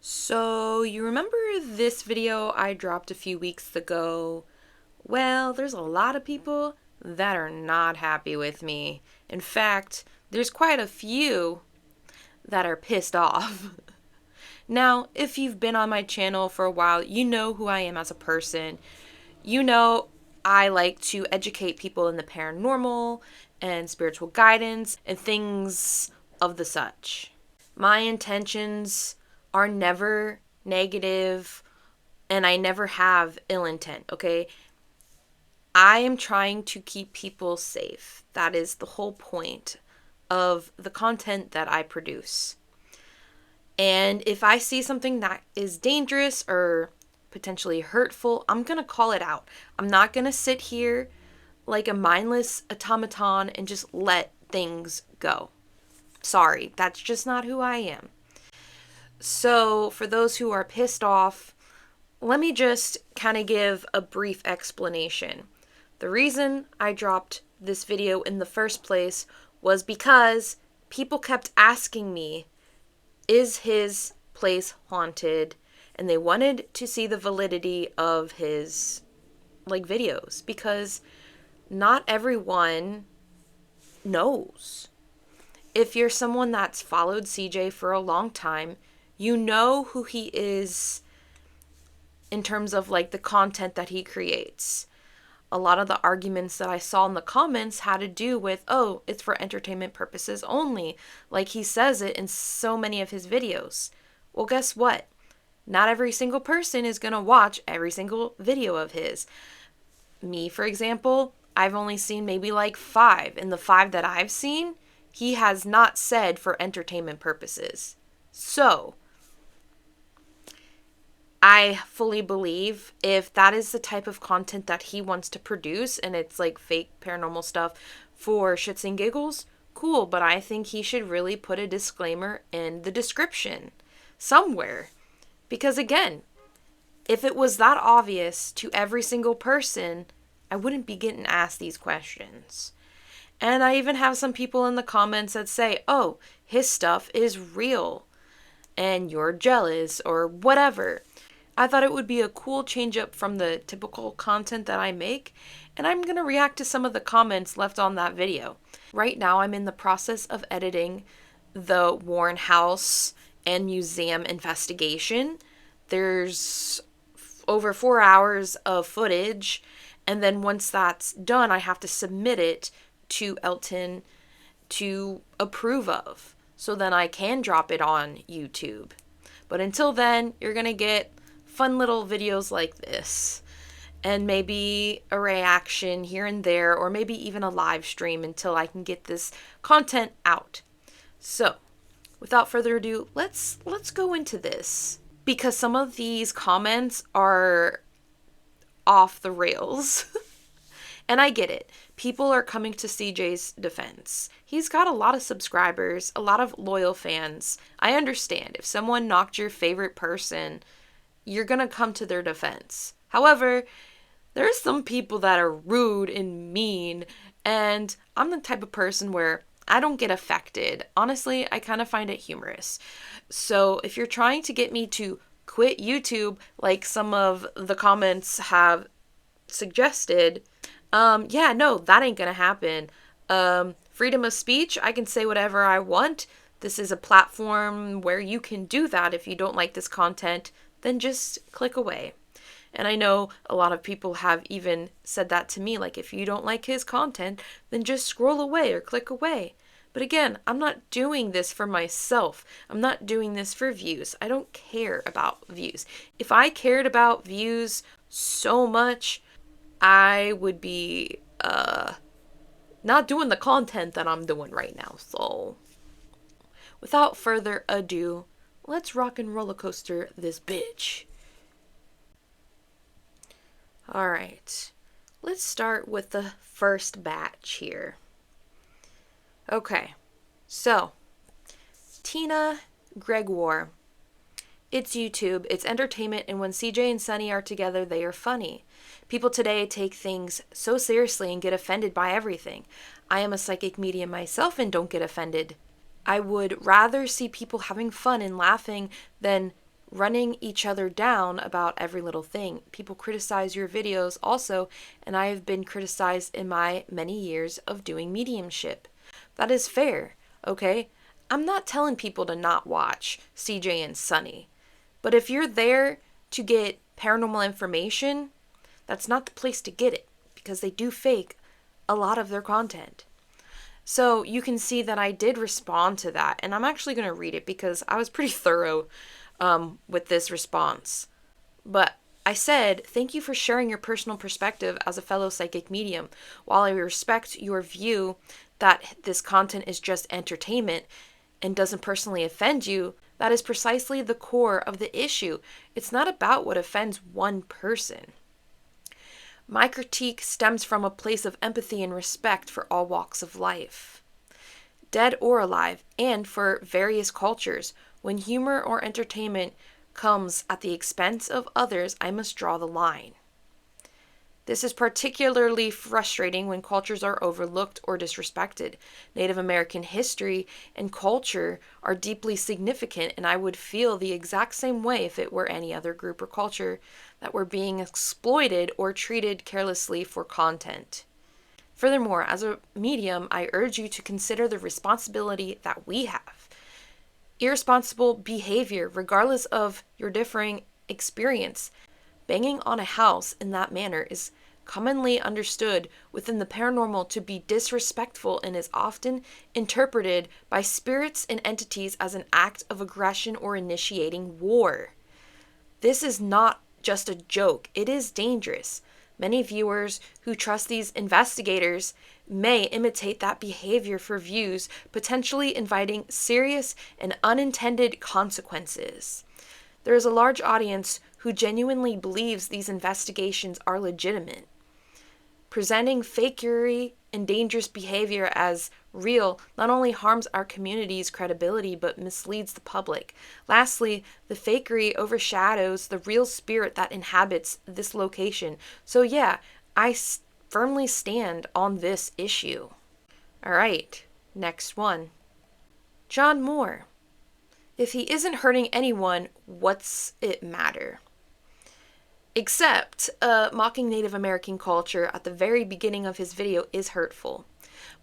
So, you remember this video I dropped a few weeks ago? Well, there's a lot of people that are not happy with me. In fact, there's quite a few that are pissed off. Now, if you've been on my channel for a while, you know who I am as a person. You know I like to educate people in the paranormal and spiritual guidance and things of the such. My intentions are never negative and I never have ill intent, okay? I am trying to keep people safe. That is the whole point of the content that I produce. And if I see something that is dangerous or potentially hurtful, I'm going to call it out. I'm not going to sit here like a mindless automaton and just let things go. Sorry, that's just not who I am. So, for those who are pissed off, let me just kind of give a brief explanation. The reason I dropped this video in the first place was because people kept asking me, is his place haunted? And they wanted to see the validity of his videos because not everyone knows. If you're someone that's followed CJ for a long time, you know who he is in terms of the content that he creates. A lot of the arguments that I saw in the comments had to do with, oh, it's for entertainment purposes only, like he says it in so many of his videos. Well, guess what? Not every single person is going to watch every single video of his. Me, for example, I've only seen maybe 5. And the 5 that I've seen, he has not said for entertainment purposes. So, I fully believe if that is the type of content that he wants to produce and it's fake paranormal stuff for shits and giggles, cool, but I think he should really put a disclaimer in the description somewhere. Because again, if it was that obvious to every single person, I wouldn't be getting asked these questions. And I even have some people in the comments that say, oh, his stuff is real and you're jealous or whatever. I thought it would be a cool change up from the typical content that I make, and I'm going to react to some of the comments left on that video. Right now, I'm in the process of editing the Warren House and Museum investigation. There's over 4 hours of footage, and then once that's done, I have to submit it to Elton to approve of, so then I can drop it on YouTube. But until then, you're going to get fun little videos like this and maybe a reaction here and there, or maybe even a live stream until I can get this content out. So, without further ado, let's go into this, because some of these comments are off the rails. And I get it. People are coming to CJ's defense. He's got a lot of subscribers, a lot of loyal fans. I understand. If someone knocked your favorite person, you're going to come to their defense. However, there's some people that are rude and mean, and I'm the type of person where I don't get affected. Honestly, I kind of find it humorous. So if you're trying to get me to quit YouTube, like some of the comments have suggested, yeah, no, that ain't gonna happen. Freedom of speech, I can say whatever I want. This is a platform where you can do that. If you don't like this content, then just click away. And I know a lot of people have even said that to me, if you don't like his content, then just scroll away or click away. But again, I'm not doing this for myself. I'm not doing this for views. I don't care about views. If I cared about views so much, I would be not doing the content that I'm doing right now. So, without further ado, let's rock and roller coaster this bitch. Alright, let's start with the first batch here. Okay, so, Tina Gregoire. It's YouTube, it's entertainment, and when CJ and Sunny are together, they are funny. People today take things so seriously and get offended by everything. I am a psychic medium myself and don't get offended. I would rather see people having fun and laughing than running each other down about every little thing. People criticize your videos also, and I have been criticized in my many years of doing mediumship. That is fair, okay? I'm not telling people to not watch CJ and Sunny, but if you're there to get paranormal information, that's not the place to get it, because they do fake a lot of their content. So you can see that I did respond to that, and I'm actually going to read it because I was pretty thorough with this response. But I said, thank you for sharing your personal perspective as a fellow psychic medium. While I respect your view that this content is just entertainment and doesn't personally offend you, that is precisely the core of the issue. It's not about what offends one person. My critique stems from a place of empathy and respect for all walks of life, dead or alive, and for various cultures. When humor or entertainment comes at the expense of others, I must draw the line. This is particularly frustrating when cultures are overlooked or disrespected. Native American history and culture are deeply significant, and I would feel the exact same way if it were any other group or culture that were being exploited or treated carelessly for content. Furthermore, as a medium, I urge you to consider the responsibility that we have. Irresponsible behavior, regardless of your differing experience. Banging on a house in that manner is commonly understood within the paranormal to be disrespectful and is often interpreted by spirits and entities as an act of aggression or initiating war. This is not just a joke, it is dangerous. Many viewers who trust these investigators may imitate that behavior for views, potentially inviting serious and unintended consequences. There is a large audience who genuinely believes these investigations are legitimate. Presenting fakery and dangerous behavior as real not only harms our community's credibility but misleads the public. Lastly, the fakery overshadows the real spirit that inhabits this location. So yeah, I firmly stand on this issue. All right, next one. John Moore. If he isn't hurting anyone, what's it matter? Except, mocking Native American culture at the very beginning of his video is hurtful.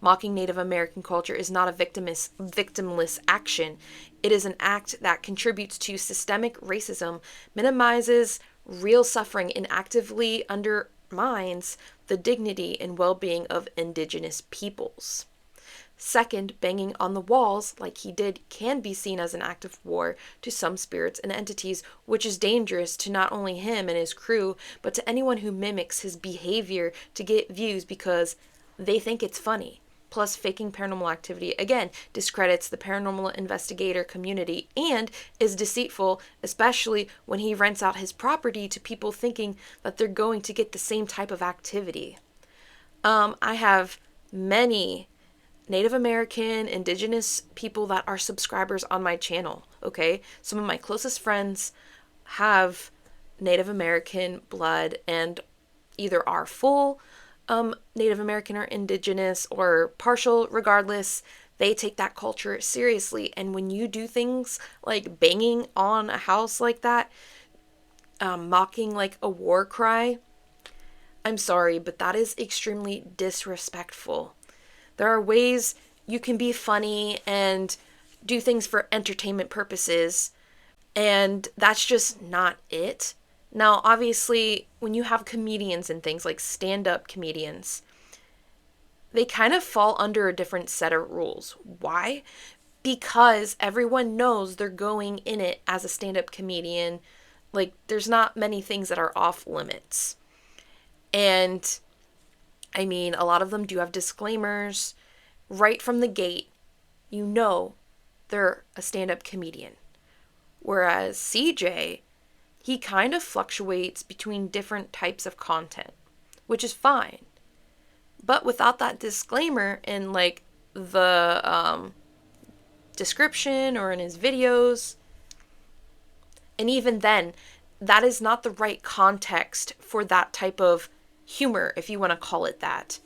Mocking Native American culture is not a victimless action. It is an act that contributes to systemic racism, minimizes real suffering, and actively undermines the dignity and well-being of indigenous peoples. Second, banging on the walls, like he did, can be seen as an act of war to some spirits and entities, which is dangerous to not only him and his crew, but to anyone who mimics his behavior to get views because they think it's funny. Plus, faking paranormal activity, again, discredits the paranormal investigator community and is deceitful, especially when he rents out his property to people thinking that they're going to get the same type of activity. I have many Native American, indigenous people that are subscribers on my channel, okay? Some of my closest friends have Native American blood and either are full Native American or indigenous or partial, regardless. They take that culture seriously. And when you do things like banging on a house like that, mocking like a war cry, I'm sorry, but that is extremely disrespectful. There are ways you can be funny and do things for entertainment purposes, and that's just not it. Now, obviously, when you have comedians and things like stand-up comedians, they kind of fall under a different set of rules. Why? Because everyone knows they're going in it as a stand-up comedian. Like, there's not many things that are off limits. And I mean, a lot of them do have disclaimers. Right from the gate, you know they're a stand-up comedian. Whereas CJ, he kind of fluctuates between different types of content, which is fine. But without that disclaimer in like the description or in his videos, and even then, that is not the right context for that type of humor, if you want to call it that.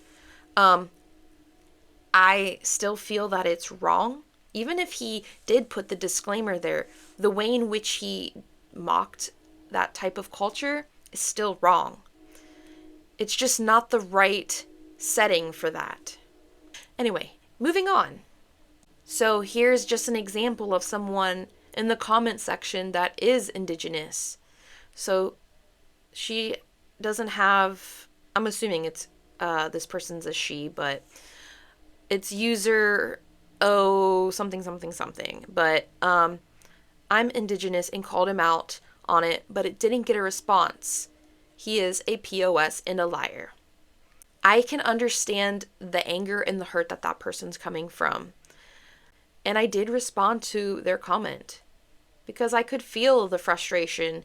I still feel that it's wrong. Even if he did put the disclaimer there, the way in which he mocked that type of culture is still wrong. It's just not the right setting for that. Anyway, moving on. So here's just an example of someone in the comment section that is indigenous. So she doesn't have, I'm assuming it's this person's a she, but it's user something. But I'm indigenous and called him out on it, but it didn't get a response. He is a POS and a liar. I can understand the anger and the hurt that person's coming from. And I did respond to their comment because I could feel the frustration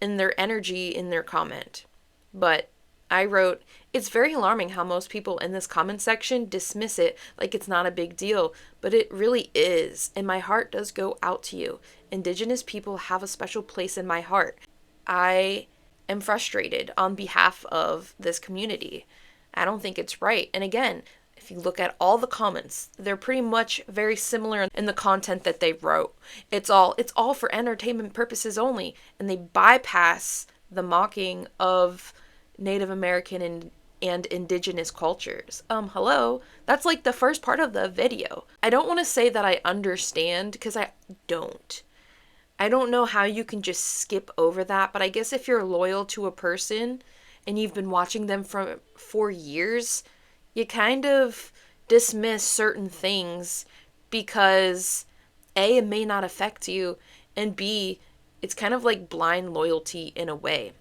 in their energy in their comment. But I wrote, it's very alarming how most people in this comment section dismiss it like it's not a big deal, but it really is. And my heart does go out to you. Indigenous people have a special place in my heart. I am frustrated on behalf of this community. I don't think it's right. And again, if you look at all the comments, they're pretty much very similar in the content that they wrote. It's all for entertainment purposes only, and they bypass the mocking of Native American and indigenous cultures. Hello? That's like the first part of the video. I don't want to say that I understand, because I don't. I don't know how you can just skip over that, but I guess if you're loyal to a person and you've been watching them for years, you kind of dismiss certain things because A, it may not affect you, and B, it's kind of like blind loyalty in a way.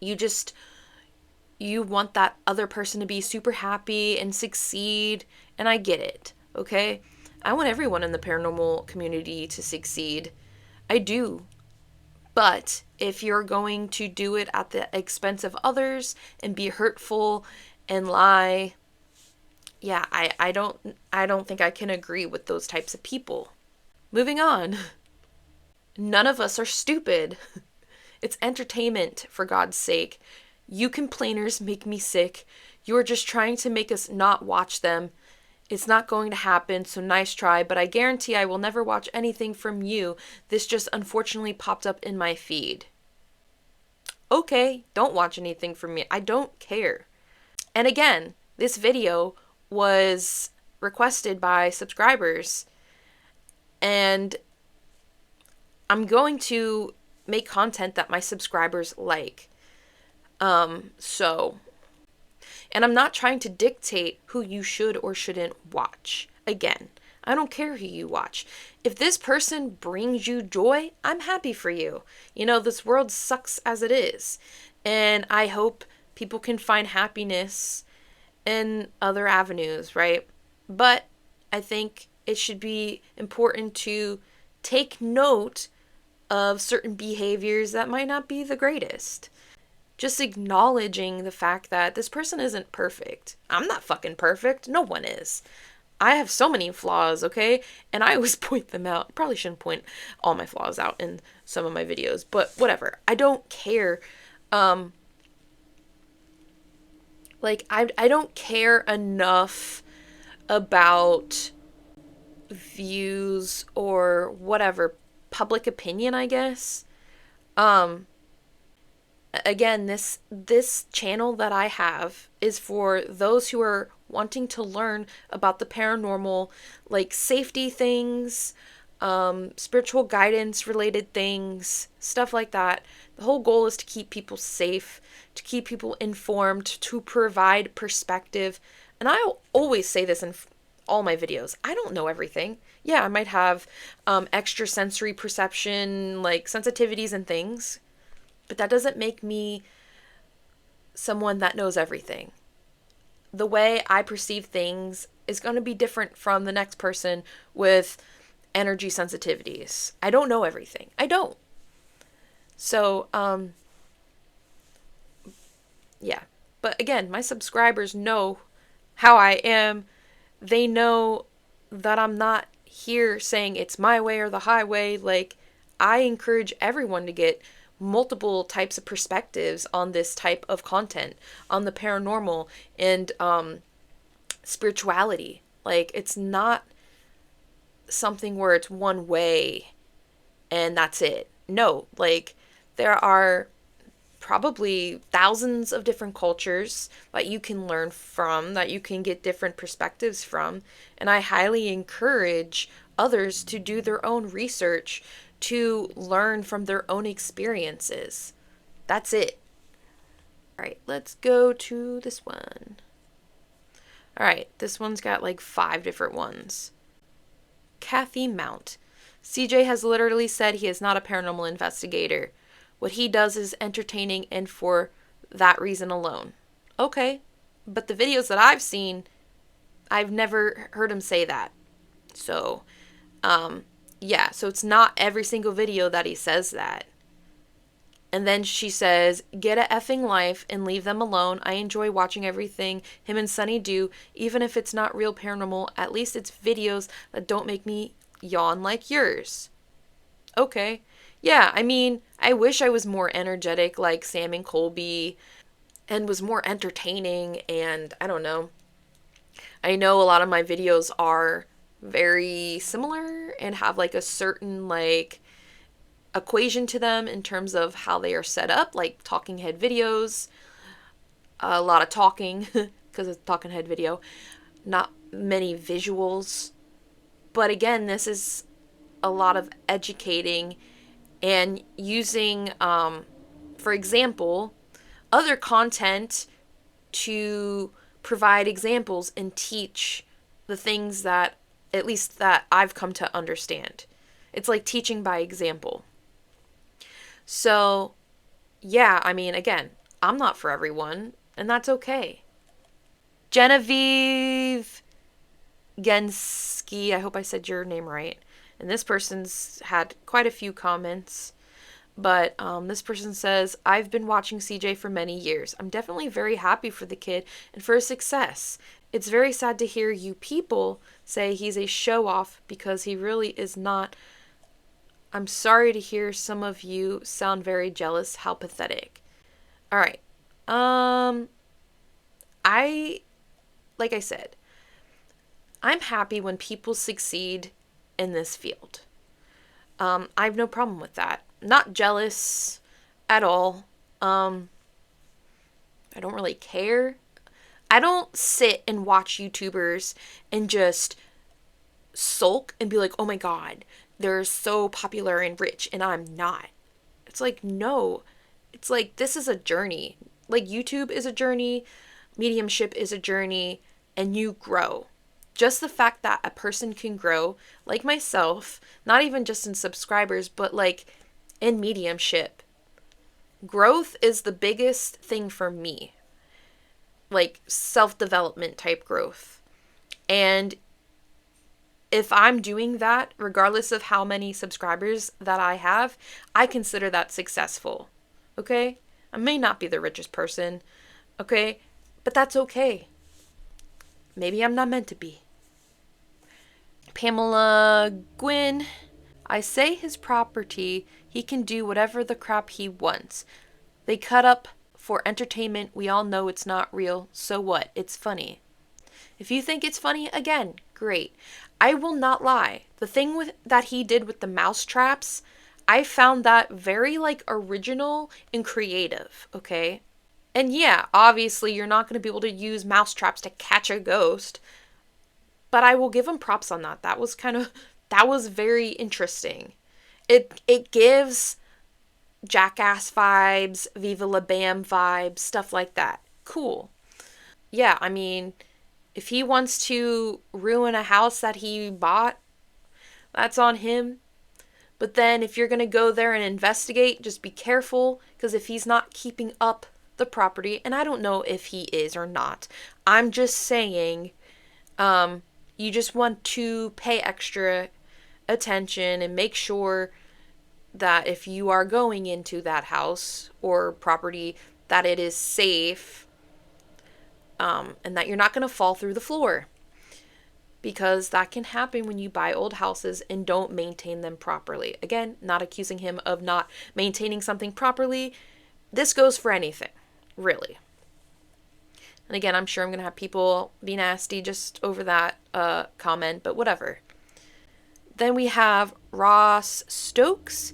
You want that other person to be super happy and succeed, and I get it, okay? I want everyone in the paranormal community to succeed. I do. But if you're going to do it at the expense of others and be hurtful and lie, yeah, I don't think I can agree with those types of people. Moving on. None of us are stupid. It's entertainment, for God's sake. You complainers make me sick. You're just trying to make us not watch them. It's not going to happen, so nice try, but I guarantee I will never watch anything from you. This just unfortunately popped up in my feed. Okay, don't watch anything from me. I don't care. And again, this video was requested by subscribers, and I'm going to make content that my subscribers like. And I'm not trying to dictate who you should or shouldn't watch. Again, I don't care who you watch. If this person brings you joy, I'm happy for you. You know, this world sucks as it is. And I hope people can find happiness in other avenues, right? But I think it should be important to take note of certain behaviors that might not be the greatest. Just acknowledging the fact that this person isn't perfect. I'm not fucking perfect. No one is. I have so many flaws, okay? And I always point them out. Probably shouldn't point all my flaws out in some of my videos, but whatever. I don't care. I don't care enough about views or whatever, public opinion, I guess. Again, this channel that I have is for those who are wanting to learn about the paranormal, like safety things, spiritual guidance related things, stuff like that. The whole goal is to keep people safe, to keep people informed, to provide perspective. And I always say this in all my videos. I don't know everything. Yeah, I might have extra sensory perception, like sensitivities and things. But that doesn't make me someone that knows everything. The way I perceive things is going to be different from the next person with energy sensitivities. I don't know everything. I don't. So, yeah. But again, my subscribers know how I am. They know that I'm not here saying it's my way or the highway. Like, I encourage everyone to get multiple types of perspectives on this type of content, on the paranormal and spirituality. Like, it's not something where it's one way and that's it. no, like, there are probably thousands of different cultures that you can learn from, that you can get different perspectives from. And I highly encourage others to do their own research, to learn from their own experiences. That's it. All right, let's go to this one. All right, this one's got like 5 different ones. Kathy Mount. CJ has literally said he is not a paranormal investigator. What he does is entertaining, and for that reason alone. Okay, but the videos that I've seen, I've never heard him say that. So, yeah, so it's not every single video that he says that. And then she says, get a effing life and leave them alone. I enjoy watching everything him and Sunny do, even if it's not real paranormal. At least it's videos that don't make me yawn like yours. Okay. Yeah, I mean, I wish I was more energetic like Sam and Colby and was more entertaining, and I don't know. I know a lot of my videos are very similar and have like a certain like equation to them in terms of how they are set up, like talking head videos, a lot of talking because it's a talking head video, not many visuals. But again, this is a lot of educating and using, for example, other content to provide examples and teach the things that, at least that I've come to understand. It's like teaching by example. So, yeah, I mean, again, I'm not for everyone, and that's okay. Genevieve Genski, I hope I said your name right. And this person's had quite a few comments. But this person says, I've been watching CJ for many years. I'm definitely very happy for the kid and for his success. It's very sad to hear you people say he's a show-off because he really is not. I'm sorry to hear some of you sound very jealous. How pathetic. All right. Like I said, I'm happy when people succeed in this field. I have no problem with that. Not jealous at all. I don't really care. I don't sit and watch YouTubers and just sulk and be like, oh my god, they're so popular and rich and I'm not. It's like, no. It's like, this is a journey. Like, YouTube is a journey, mediumship is a journey, and you grow. Just the fact that a person can grow, like myself, not even just in subscribers, but like in mediumship. Growth is the biggest thing for me. Like self-development type growth. And if I'm doing that, regardless of how many subscribers that I have, I consider that successful. Okay? I may not be the richest person. Okay? But that's okay. Maybe I'm not meant to be. Pamela Gwynn. I say his property, he can do whatever the crap he wants. They cut up for entertainment. We all know it's not real. So what? It's funny. If you think it's funny, again, great. I will not lie. The thing with that he did with the mouse traps, I found that very like original and creative, okay? And yeah, obviously you're not going to be able to use mouse traps to catch a ghost, but I will give him props on that. That was very interesting. It gives Jackass vibes, Viva La Bam vibes, stuff like that. Cool. Yeah, I mean, if he wants to ruin a house that he bought, that's on him. But then if you're going to go there and investigate, just be careful, because if he's not keeping up the property, and I don't know if he is or not, I'm just saying, you just want to pay extra attention and make sure that if you are going into that house or property, that it is safe, and that you're not going to fall through the floor. Because that can happen when you buy old houses and don't maintain them properly. Again, not accusing him of not maintaining something properly. This goes for anything, really. And again, I'm sure I'm going to have people be nasty just over that comment, but whatever. Then we have Ross Stokes.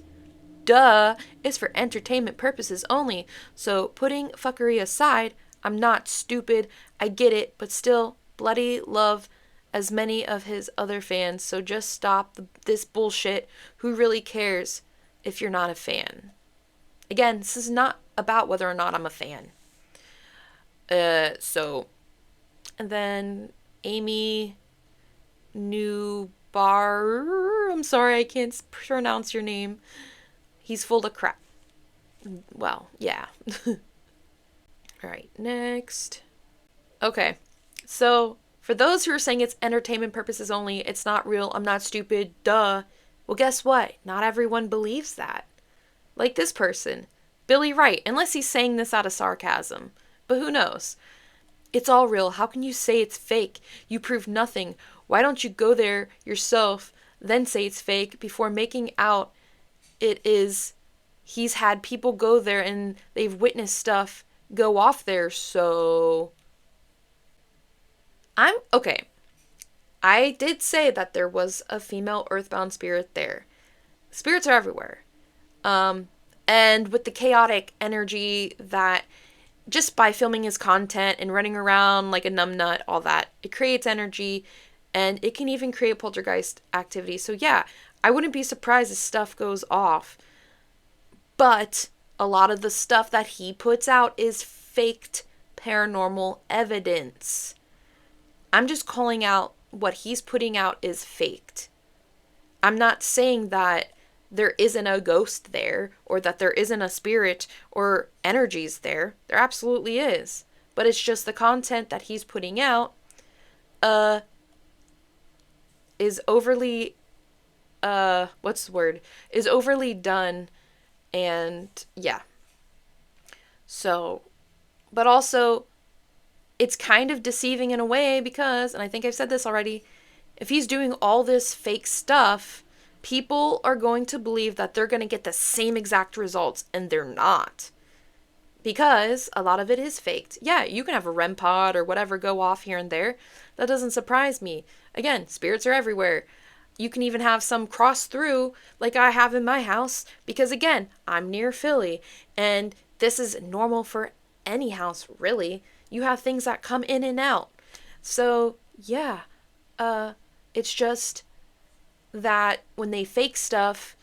duh, is for entertainment purposes only. So putting fuckery aside, I'm not stupid. I get it, but still, bloody love as many of his other fans. So just stop this bullshit. Who really cares if you're not a fan? Again, this is not about whether or not I'm a fan. And then Amy Newbar, I'm sorry, I can't pronounce your name. He's full of crap. Well, yeah. Alright, next. Okay, so for those who are saying it's entertainment purposes only, it's not real, I'm not stupid, duh. Well, guess what? Not everyone believes that. Like this person, Billy Wright, unless he's saying this out of sarcasm. But who knows? It's all real. How can you say it's fake? You prove nothing. Why don't you go there yourself, then say it's fake before making out it is? He's had people go there and they've witnessed stuff go off there, so okay. I did say that there was a female earthbound spirit there. Spirits are everywhere. And with the chaotic energy that just by filming his content and running around like a numbnut, all that, it creates energy and it can even create poltergeist activity. So yeah, I wouldn't be surprised if stuff goes off. But a lot of the stuff that he puts out is faked paranormal evidence. I'm just calling out what he's putting out is faked. I'm not saying that there isn't a ghost there or that there isn't a spirit or energies there. There absolutely is. But it's just the content that he's putting out is overly is overly done, and yeah. So, but also it's kind of deceiving in a way because, and I think I've said this already, if he's doing all this fake stuff, people are going to believe that they're going to get the same exact results, and they're not. Because a lot of it is faked. Yeah, you can have a REM pod or whatever go off here and there. That doesn't surprise me. Again, spirits are everywhere. You can even have some cross through like I have in my house because, again, I'm near Philly, and this is normal for any house, really. You have things that come in and out. So, yeah, it's just that when they fake stuff,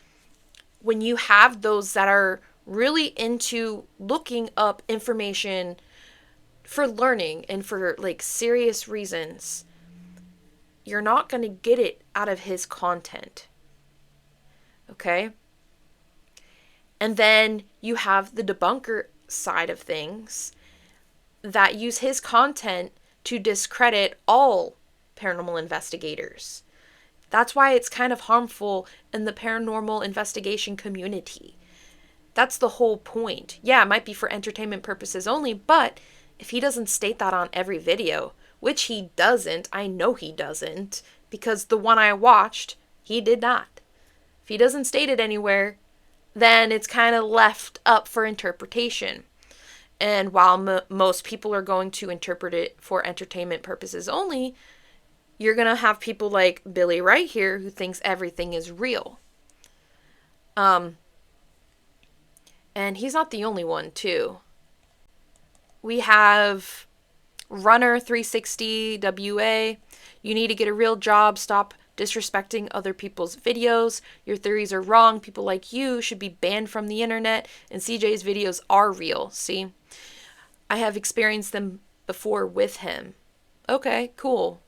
when you have those that are really into looking up information for learning and for like serious reasons, you're not going to get it out of his content. Okay? And then you have the debunker side of things that use his content to discredit all paranormal investigators. That's why it's kind of harmful in the paranormal investigation community. That's the whole point. Yeah, it might be for entertainment purposes only, but if he doesn't state that on every video, which he doesn't, I know he doesn't, because the one I watched, he did not. If he doesn't state it anywhere, then it's kind of left up for interpretation. And while most people are going to interpret it for entertainment purposes only, you're going to have people like Billy right here who thinks everything is real. And he's not the only one, too. We have Runner 360 WA. You need to get a real job. Stop disrespecting other people's videos. Your theories are wrong. People like you should be banned from the internet. And CJ's videos are real. See? I have experienced them before with him. Okay, cool.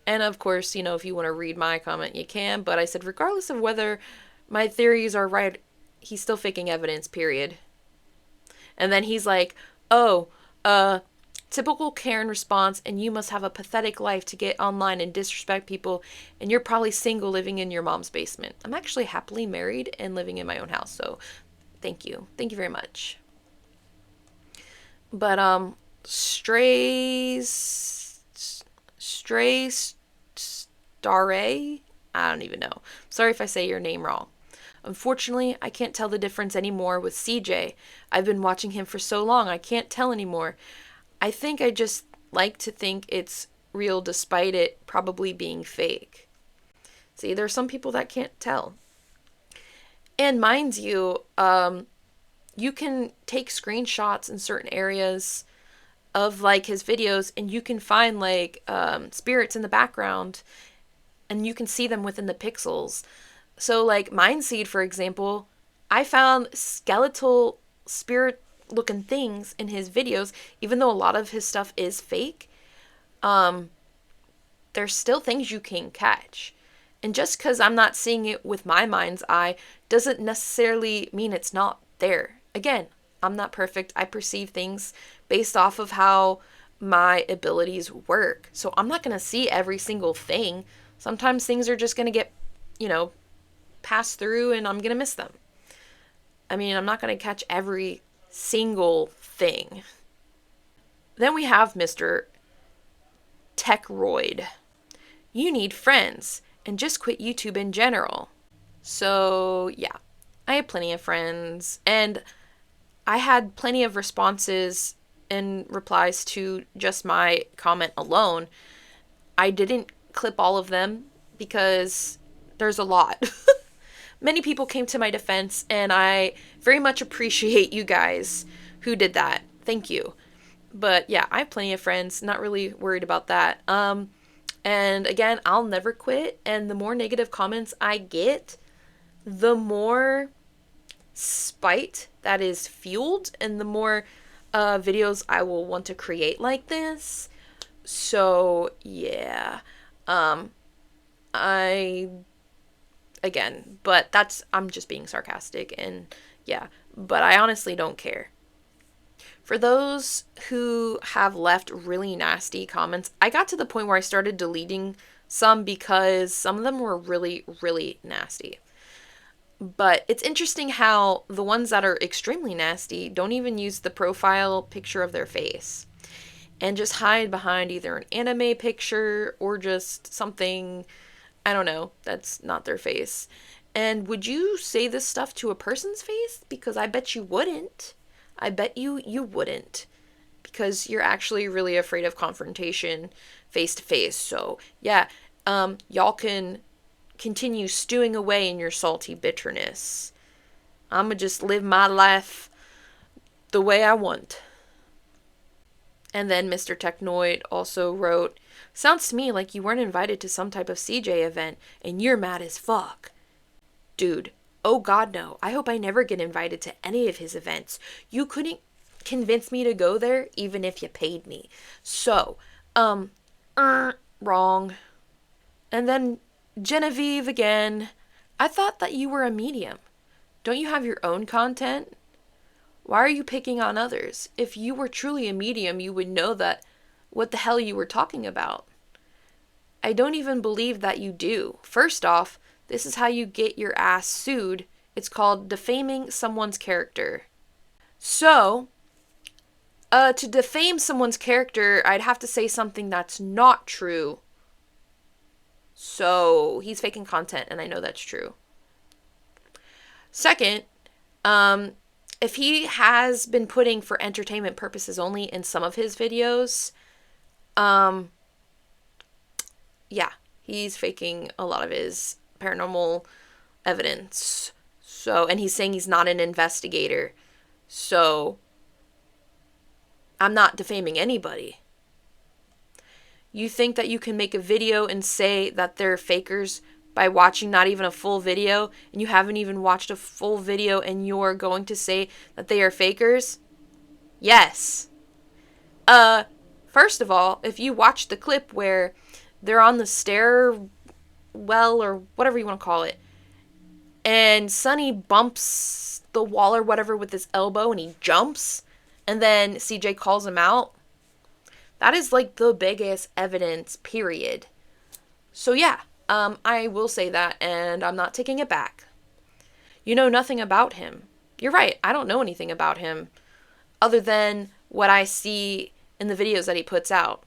And of course, you know, if you want to read my comment, you can. But I said, regardless of whether my theories are right, he's still faking evidence, period. And then he's like, oh, typical Karen response, and you must have a pathetic life to get online and disrespect people, and you're probably single living in your mom's basement. I'm actually happily married and living in my own house, so thank you. Thank you very much. But, Stray Starray? I don't even know. Sorry if I say your name wrong. Unfortunately, I can't tell the difference anymore with CJ. I've been watching him for so long, I can't tell anymore. I think I just like to think it's real despite it probably being fake. See, there are some people that can't tell. And mind you, you can take screenshots in certain areas of like his videos, and you can find like spirits in the background, and you can see them within the pixels. So like Mindseed, for example, I found skeletal spirit looking things in his videos, even though a lot of his stuff is fake. Um, there's still things you can catch. And just because I'm not seeing it with my mind's eye doesn't necessarily mean it's not there. Again, I'm not perfect. I perceive things based off of how my abilities work. So I'm not going to see every single thing. Sometimes things are just going to get, you know, passed through and I'm going to miss them. I mean, I'm not going to catch every single thing. Then we have Mr. Techroid. You need friends and just quit YouTube in general. So, yeah, I have plenty of friends, and I had plenty of responses and replies to just my comment alone. I didn't clip all of them because there's a lot. Many people came to my defense, and I very much appreciate you guys who did that. Thank you. But yeah, I have plenty of friends, not really worried about that. And again, I'll never quit, and the more negative comments I get, the more spite that is fueled, and the more videos I will want to create like this. So yeah, I but I'm just being sarcastic, and yeah, but I honestly don't care. For those who have left really nasty comments, I got to the point where I started deleting some because some of them were really, really nasty. But it's interesting how the ones that are extremely nasty don't even use the profile picture of their face and just hide behind either an anime picture or just something, I don't know, that's not their face. And would you say this stuff to a person's face? Because I bet you wouldn't. I bet you wouldn't. Because you're actually really afraid of confrontation face to face. So, yeah, y'all can continue stewing away in your salty bitterness. I'ma just live my life the way I want. And then Mr. Technoid also wrote, sounds to me like you weren't invited to some type of CJ event and you're mad as fuck. Dude, oh god no. I hope I never get invited to any of his events. You couldn't convince me to go there even if you paid me. So, wrong. And then Genevieve again. I thought that you were a medium. Don't you have your own content? Why are you picking on others? If you were truly a medium, you would know that what the hell you were talking about. I don't even believe that you do. First off, this is how you get your ass sued. It's called defaming someone's character. So, to defame someone's character, I'd have to say something that's not true. So, he's faking content, and I know that's true. Second, if he has been putting for entertainment purposes only in some of his videos, yeah, he's faking a lot of his paranormal evidence. So, and he's saying he's not an investigator. So, I'm not defaming anybody. You think that you can make a video and say that they're fakers by watching not even a full video, and you haven't even watched a full video and you're going to say that they are fakers? Yes. First of all, if you watch the clip where they're on the stairwell or whatever you want to call it, and Sonny bumps the wall or whatever with his elbow and he jumps, and then CJ calls him out, that is like the biggest evidence, period. So yeah, I will say that, and I'm not taking it back. You know nothing about him. You're right, I don't know anything about him, other than what I see in the videos that he puts out.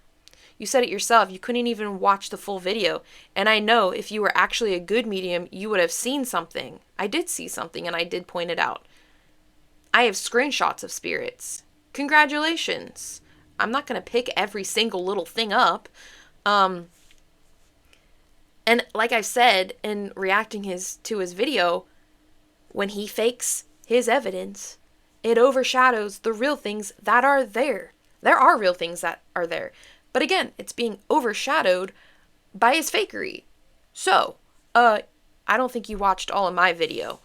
You said it yourself, you couldn't even watch the full video, and I know if you were actually a good medium, you would have seen something. I did see something, and I did point it out. I have screenshots of spirits. Congratulations. I'm not going to pick every single little thing up. And like I said in reacting to his video, when he fakes his evidence, it overshadows the real things that are there. There are real things that are there. But again, it's being overshadowed by his fakery. So, I don't think you watched all of my video.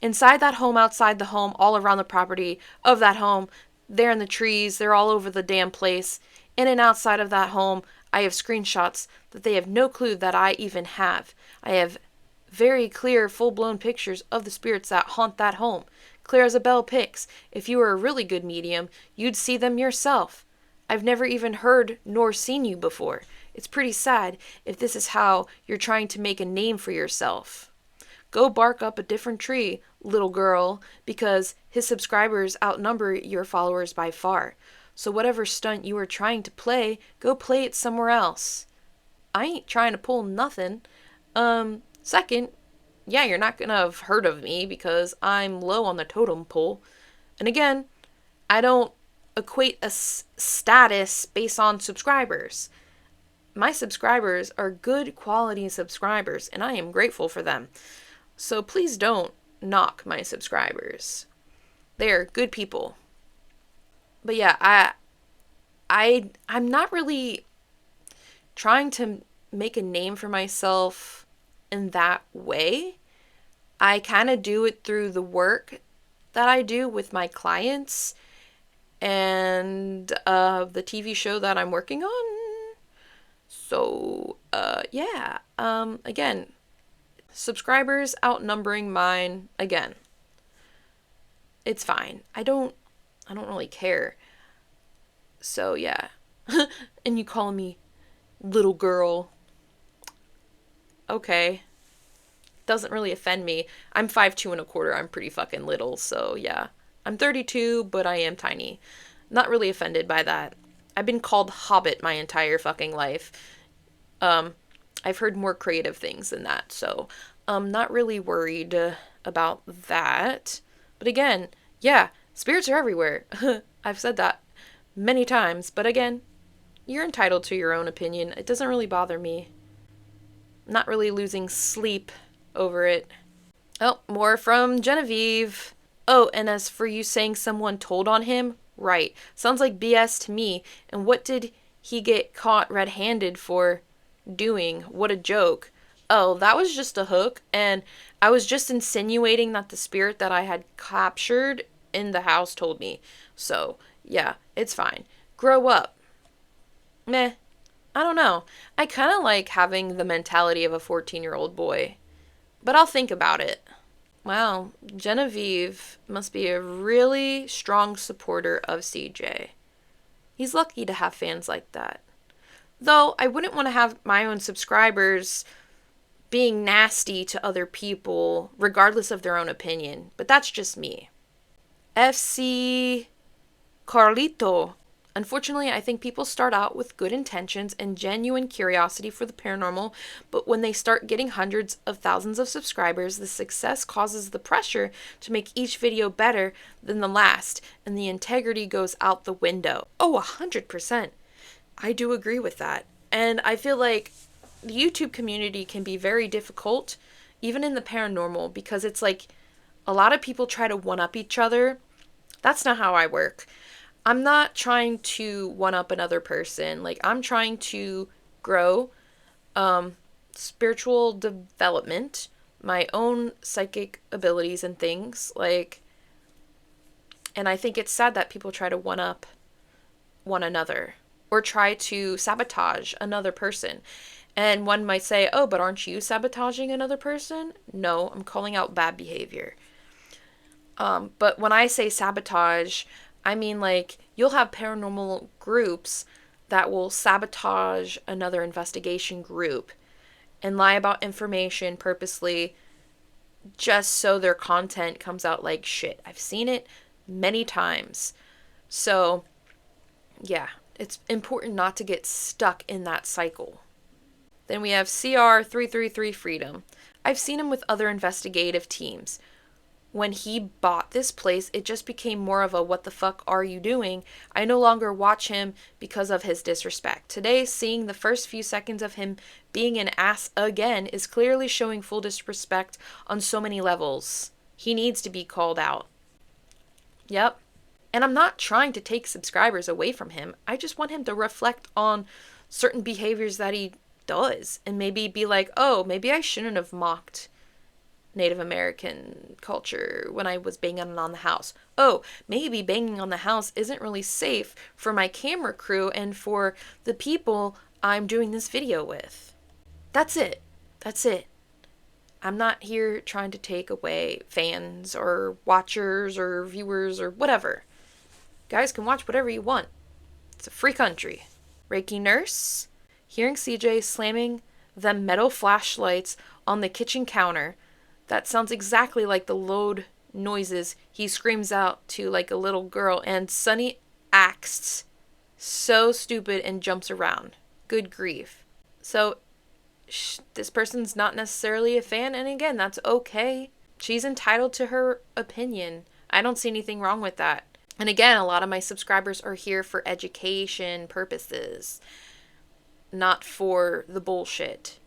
Inside that home, outside the home, all around the property of that home, they're in the trees, they're all over the damn place. In and outside of that home, I have screenshots that they have no clue that I even have. I have very clear, full-blown pictures of the spirits that haunt that home. Clear as a bell pics. If you were a really good medium, you'd see them yourself. I've never even heard nor seen you before. It's pretty sad if this is how you're trying to make a name for yourself. Go bark up a different tree, little girl, because his subscribers outnumber your followers by far. So whatever stunt you are trying to play, go play it somewhere else. I ain't trying to pull nothing. Second, yeah, you're not gonna have heard of me because I'm low on the totem pole. And again, I don't equate a status based on subscribers. My subscribers are good quality subscribers, and I am grateful for them. So please don't knock my subscribers. They're good people. But yeah, I'm not really trying to make a name for myself in that way. I kind of do it through the work that I do with my clients and the TV show that I'm working on. So, yeah. Again, subscribers outnumbering mine. Again, it's fine. I don't really care. So, yeah. And you call me little girl. Okay. Doesn't really offend me. I'm 5'2" and a quarter. I'm pretty fucking little. So, yeah. I'm 32, but I am tiny. Not really offended by that. I've been called Hobbit my entire fucking life. I've heard more creative things than that. So, I'm not really worried about that. But again, yeah, spirits are everywhere. I've said that many times. But again, you're entitled to your own opinion. It doesn't really bother me. I'm not really losing sleep over it. Oh, more from Genevieve. Oh, and as for you saying someone told on him, right. Sounds like BS to me. And what did he get caught red-handed for doing? What a joke. Oh, that was just a hook. And I was just insinuating that the spirit that I had captured in the house told me. So, yeah, it's fine. Grow up. Meh. I don't know. I kind of like having the mentality of a 14-year-old boy. But I'll think about it. Wow, Genevieve must be a really strong supporter of CJ. He's lucky to have fans like that. Though, I wouldn't want to have my own subscribers being nasty to other people, regardless of their own opinion. But that's just me. FC Carlito. Unfortunately, I think people start out with good intentions and genuine curiosity for the paranormal, but when they start getting hundreds of thousands of subscribers, the success causes the pressure to make each video better than the last, and the integrity goes out the window. Oh, 100%. I do agree with that. And I feel like the YouTube community can be very difficult, even in the paranormal, because it's like a lot of people try to one-up each other. That's not how I work. I'm not trying to one-up another person. Like, I'm trying to grow spiritual development, my own psychic abilities and things. Like, and I think it's sad that people try to one-up one another or try to sabotage another person. And one might say, oh, but aren't you sabotaging another person? No, I'm calling out bad behavior. But when I say sabotage, I mean, like, you'll have paranormal groups that will sabotage another investigation group and lie about information purposely just so their content comes out like shit. I've seen it many times. So, yeah, it's important not to get stuck in that cycle. Then we have CR333 Freedom. I've seen him with other investigative teams. when he bought this place, it just became more of a what the fuck are you doing? I no longer watch him because of his disrespect. Today, seeing the first few seconds of him being an ass again is clearly showing full disrespect on so many levels. He needs to be called out. Yep. And I'm not trying to take subscribers away from him. I just want him to reflect on certain behaviors that he does and maybe be like, oh, maybe I shouldn't have mocked Native American culture when I was banging on the house. Oh, maybe banging on the house isn't really safe for my camera crew and for the people I'm doing this video with. That's it. That's it. I'm not here trying to take away fans or watchers or viewers or whatever. Guys can watch whatever you want. It's a free country. Reiki nurse, hearing CJ slamming the metal flashlights on the kitchen counter. That sounds exactly like the loud noises he screams out to like a little girl, and Sunny acts so stupid and jumps around. Good grief. So, this person's not necessarily a fan, and again, that's okay. She's entitled to her opinion. I don't see anything wrong with that. And again, a lot of my subscribers are here for education purposes, not for the bullshit.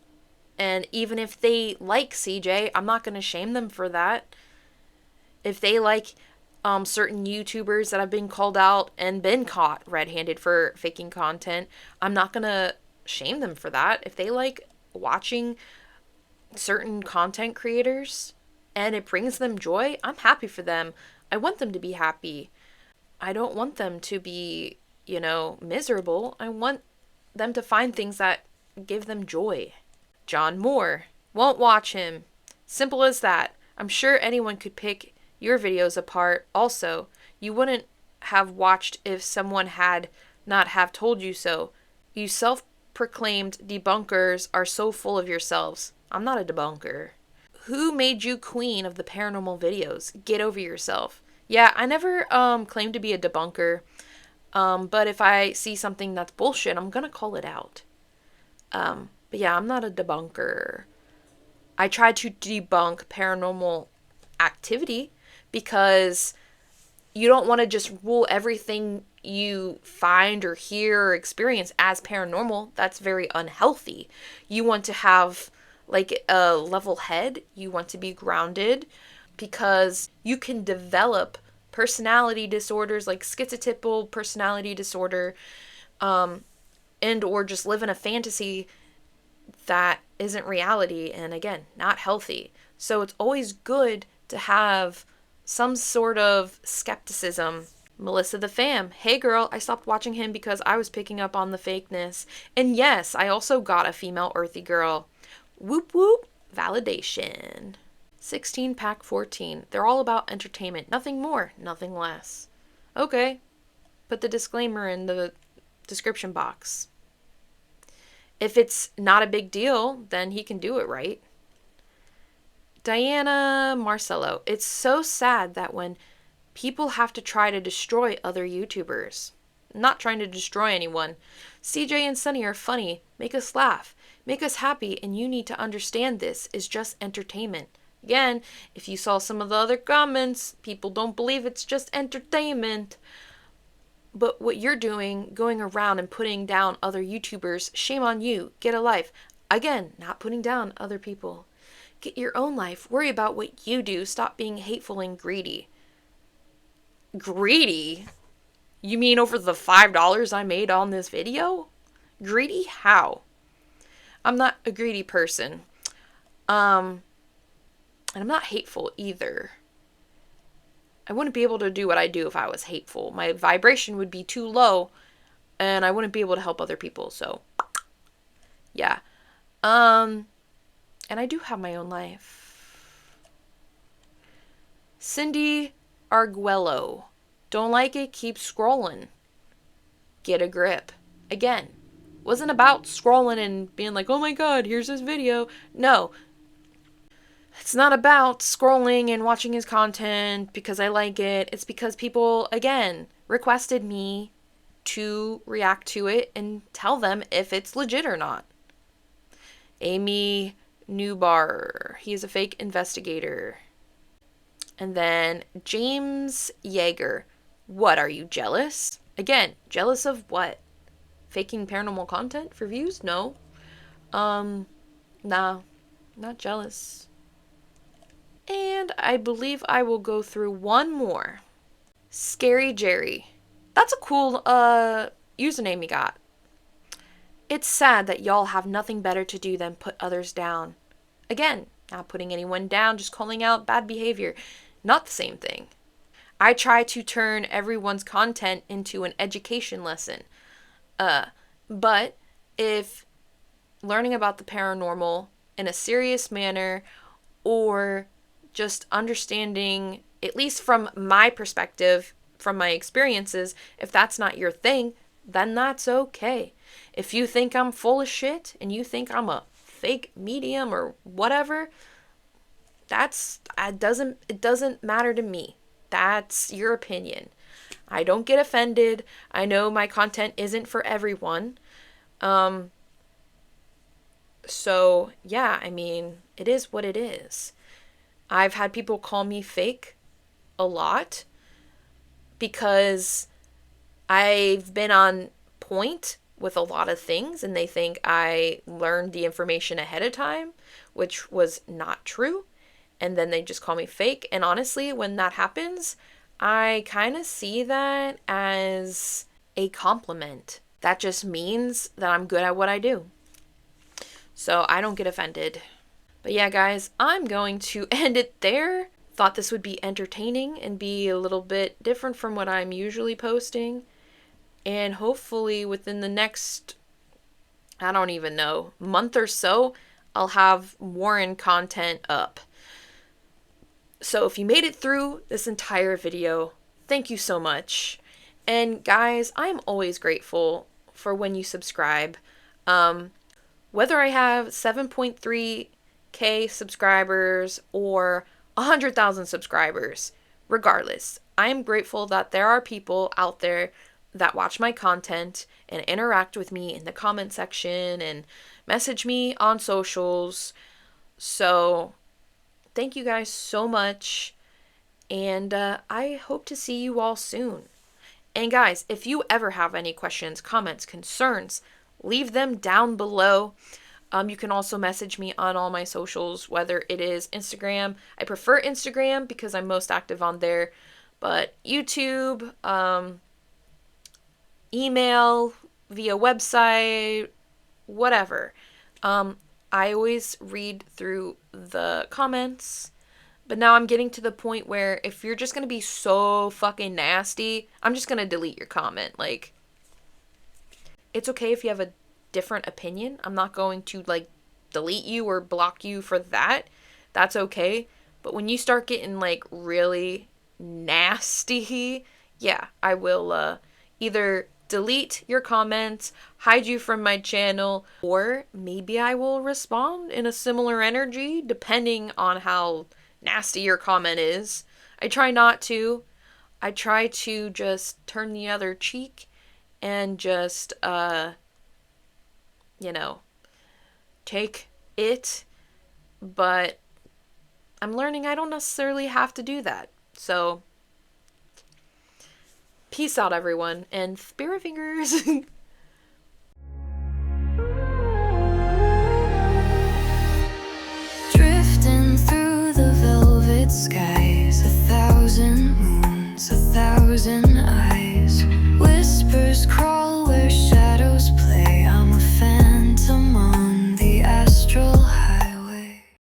And even if they like CJ, I'm not going to shame them for that. If they like certain YouTubers that have been called out and been caught red-handed for faking content, I'm not going to shame them for that. If they like watching certain content creators and it brings them joy, I'm happy for them. I want them to be happy. I don't want them to be, miserable. I want them to find things that give them joy. John Moore. Won't watch him. Simple as that. I'm sure anyone could pick your videos apart. Also, you wouldn't have watched if someone had not have told you so. You self-proclaimed debunkers are so full of yourselves. I'm not a debunker. Who made you queen of the paranormal videos? Get over yourself. Yeah, I never claimed to be a debunker. But if I see something that's bullshit, I'm gonna call it out. But yeah, I'm not a debunker. I try to debunk paranormal activity because you don't want to just rule everything you find or hear or experience as paranormal. That's very unhealthy. You want to have like a level head. You want to be grounded because you can develop personality disorders like schizotypal personality disorder, and or just live in a fantasy that isn't reality and again, not healthy. So it's always good to have some sort of skepticism. Melissa the Fam. Hey girl, I stopped watching him because I was picking up on the fakeness. And yes, I also got a female earthy girl. Whoop whoop. Validation. 16 pack 14. They're all about entertainment. Nothing more, nothing less. Okay. Put the disclaimer in the description box. If it's not a big deal, then he can do it, right? Diana Marcello. It's so sad that when people have to try to destroy other YouTubers. I'm not trying to destroy anyone. CJ and Sunny are funny. Make us laugh. Make us happy, and you need to understand this is just entertainment. Again, if you saw some of the other comments, people don't believe it's just entertainment. But what you're doing, going around and putting down other YouTubers, shame on you. Get a life. Again, not putting down other people. Get your own life. Worry about what you do. Stop being hateful and greedy. Greedy? You mean over the $5 I made on this video? Greedy? How? I'm not a greedy person. And I'm not hateful either. I wouldn't be able to do what I do if I was hateful. My vibration would be too low, and I wouldn't be able to help other people, so, yeah. And I do have my own life. Cindy Arguello. Don't like it? Keep scrolling. Get a grip. Again, wasn't about scrolling and being like, oh my god, here's this video. No. It's not about scrolling and watching his content because I like it. It's because people, again, requested me to react to it and tell them if it's legit or not. Amy Newbar. He is a fake investigator. And then James Yeager. What, are you jealous? Again, jealous of what? Faking paranormal content for views? No. Nah, not jealous. And I believe I will go through one more. Scary Jerry. That's a cool username you got. It's sad that y'all have nothing better to do than put others down. Again, not putting anyone down, just calling out bad behavior. Not the same thing. I try to turn everyone's content into an education lesson. But if learning about the paranormal in a serious manner, or just understanding, at least from my perspective, from my experiences, if that's not your thing, then that's okay. If you think I'm full of shit and you think I'm a fake medium or whatever, it doesn't matter to me. That's your opinion. I don't get offended. I know my content isn't for everyone. So yeah, I mean, it is what it is. I've had people call me fake a lot because I've been on point with a lot of things and they think I learned the information ahead of time, which was not true. And then they just call me fake. And honestly, when that happens, I kind of see that as a compliment. That just means that I'm good at what I do. So I don't get offended. But yeah, guys, I'm going to end it there. Thought this would be entertaining and be a little bit different from what I'm usually posting. And hopefully within the next, I don't even know, month or so, I'll have Warren content up. So if you made it through this entire video, thank you so much. And guys, I'm always grateful for when you subscribe. Whether I have 7.3K subscribers or 100,000 subscribers, regardless, I'm grateful that there are people out there that watch my content and interact with me in the comment section and message me on socials. So thank you guys so much, and I hope to see you all soon. And guys, if you ever have any questions, comments, concerns, leave them down below. You can also message me on all my socials, whether it is Instagram. I prefer Instagram because I'm most active on there, but YouTube, email, via website, whatever. I always read through the comments, but now I'm getting to the point where if you're just going to be so fucking nasty, I'm just going to delete your comment. Like, it's okay if you have a different opinion. I'm not going to, like, delete you or block you for that. That's okay. But when you start getting, like, really nasty, yeah, I will either delete your comments, hide you from my channel, or maybe I will respond in a similar energy depending on how nasty your comment is. I try not to. I try to just turn the other cheek and just take it, but I'm learning I don't necessarily have to do that. So peace out, everyone, and spirit fingers.